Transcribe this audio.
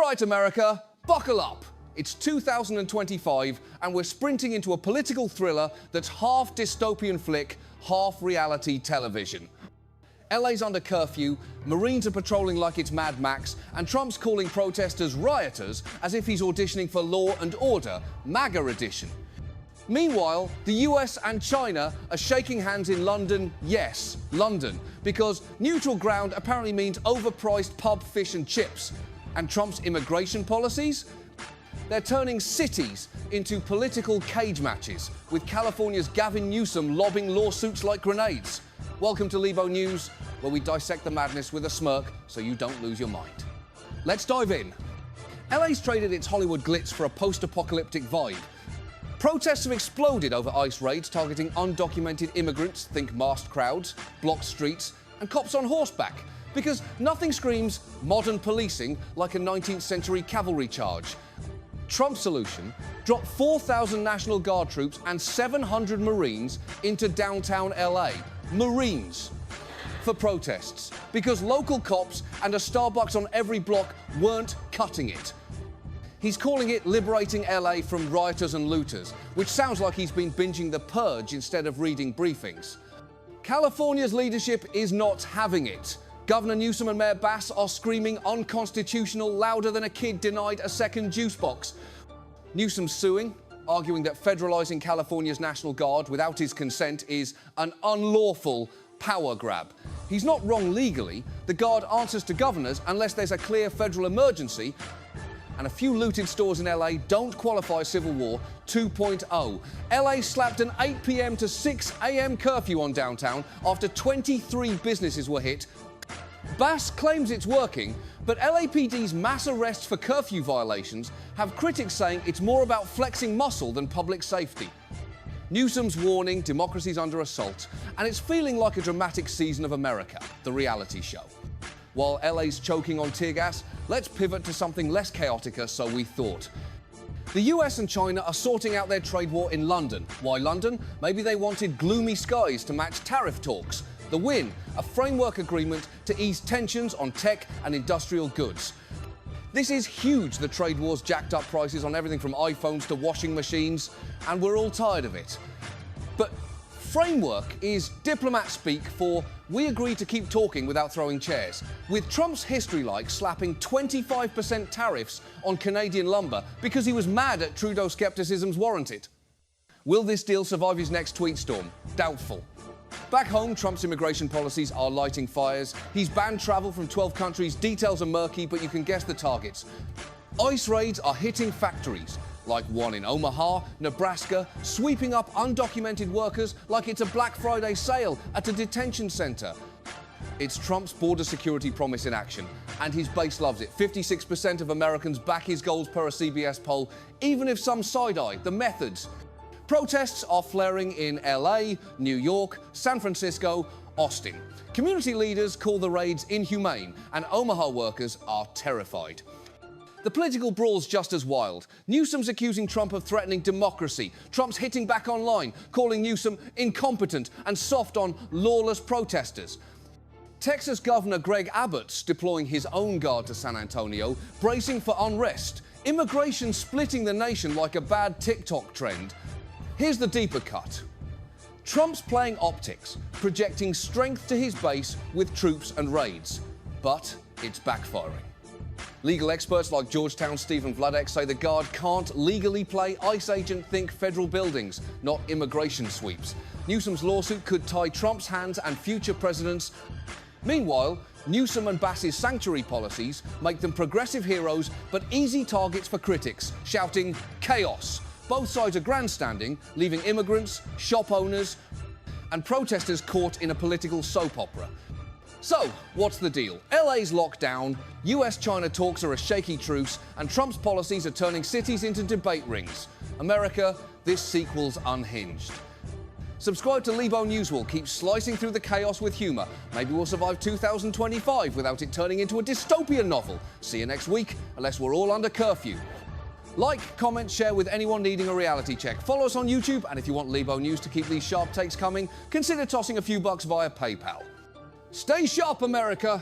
All right, America, buckle up. It's 2025, and we're sprinting into a political thriller that's half dystopian flick, half reality television. LA's under curfew, Marines are patrolling like it's Mad Max, and Trump's calling protesters rioters as if he's auditioning for Law and Order, MAGA edition. Meanwhile, the US and China are shaking hands in London, yes, London, because neutral ground apparently means overpriced pub, fish and chips. And Trump's immigration policies? They're turning cities into political cage matches, with California's Gavin Newsom lobbing lawsuits like grenades. Welcome to Libo News, where we dissect the madness with a smirk so you don't lose your mind. Let's dive in. LA's traded its Hollywood glitz for a post-apocalyptic vibe. Protests have exploded over ICE raids targeting undocumented immigrants, think masked crowds, blocked streets, and cops on horseback. Because nothing screams modern policing like a 19th century cavalry charge. Trump's solution: drop 4,000 National Guard troops and 700 Marines into downtown LA. Marines. For protests. Because local cops and a Starbucks on every block weren't cutting it. He's calling it liberating LA from rioters and looters, which sounds like he's been binging The Purge instead of reading briefings. California's leadership is not having it. Governor Newsom and Mayor Bass are screaming unconstitutional louder than a kid denied a second juice box. Newsom's suing, arguing that federalizing California's National Guard without his consent is an unlawful power grab. He's not wrong legally. The Guard answers to governors unless there's a clear federal emergency, and a few looted stores in LA don't qualify Civil War 2.0. LA slapped an 8 p.m. to 6 a.m. curfew on downtown after 23 businesses were hit. Bass claims it's working, but LAPD's mass arrests for curfew violations have critics saying it's more about flexing muscle than public safety. Newsom's warning democracy's under assault, and it's feeling like a dramatic season of America, the reality show. While LA's choking on tear gas, let's pivot to something less chaotica, so we thought. The US and China are sorting out their trade war in London. Why London? Maybe they wanted gloomy skies to match tariff talks. The win, a framework agreement to ease tensions on tech and industrial goods. This is huge, the trade war's jacked up prices on everything from iPhones to washing machines, and we're all tired of it. But framework is diplomat speak for we agree to keep talking without throwing chairs, with Trump's history like slapping 25% tariffs on Canadian lumber because he was mad at Trudeau skepticism's warranted. Will this deal survive his next tweet storm? Doubtful. Back home, Trump's immigration policies are lighting fires. He's banned travel from 12 countries. Details are murky, but you can guess the targets. ICE raids are hitting factories, like one in Omaha, Nebraska, sweeping up undocumented workers like it's a Black Friday sale at a detention center. It's Trump's border security promise in action, and his base loves it. 56% of Americans back his goals per a CBS poll, even if some side-eye the methods. Protests are flaring in LA, New York, San Francisco, Austin. Community leaders call the raids inhumane, and Omaha workers are terrified. The political brawl's just as wild. Newsom's accusing Trump of threatening democracy. Trump's hitting back online, calling Newsom incompetent and soft on lawless protesters. Texas Governor Greg Abbott's deploying his own guard to San Antonio, bracing for unrest. Immigration splitting the nation like a bad TikTok trend. Here's the deeper cut. Trump's playing optics, projecting strength to his base with troops and raids. But it's backfiring. Legal experts like Georgetown's Stephen Vladek say the Guard can't legally play ICE agent think federal buildings, not immigration sweeps. Newsom's lawsuit could tie Trump's hands and future presidents. Meanwhile, Newsom and Bass's sanctuary policies make them progressive heroes but easy targets for critics, shouting chaos. Both sides are grandstanding, leaving immigrants, shop owners, and protesters caught in a political soap opera. So, what's the deal? LA's locked down, US-China talks are a shaky truce, and Trump's policies are turning cities into debate rings. America, this sequel's unhinged. Subscribe to Libo News. We'll keep slicing through the chaos with humour. Maybe we'll survive 2025 without it turning into a dystopian novel. See you next week, unless we're all under curfew. Like, comment, share with anyone needing a reality check. Follow us on YouTube, and if you want Libo News to keep these sharp takes coming, consider tossing a few bucks via PayPal. Stay sharp, America!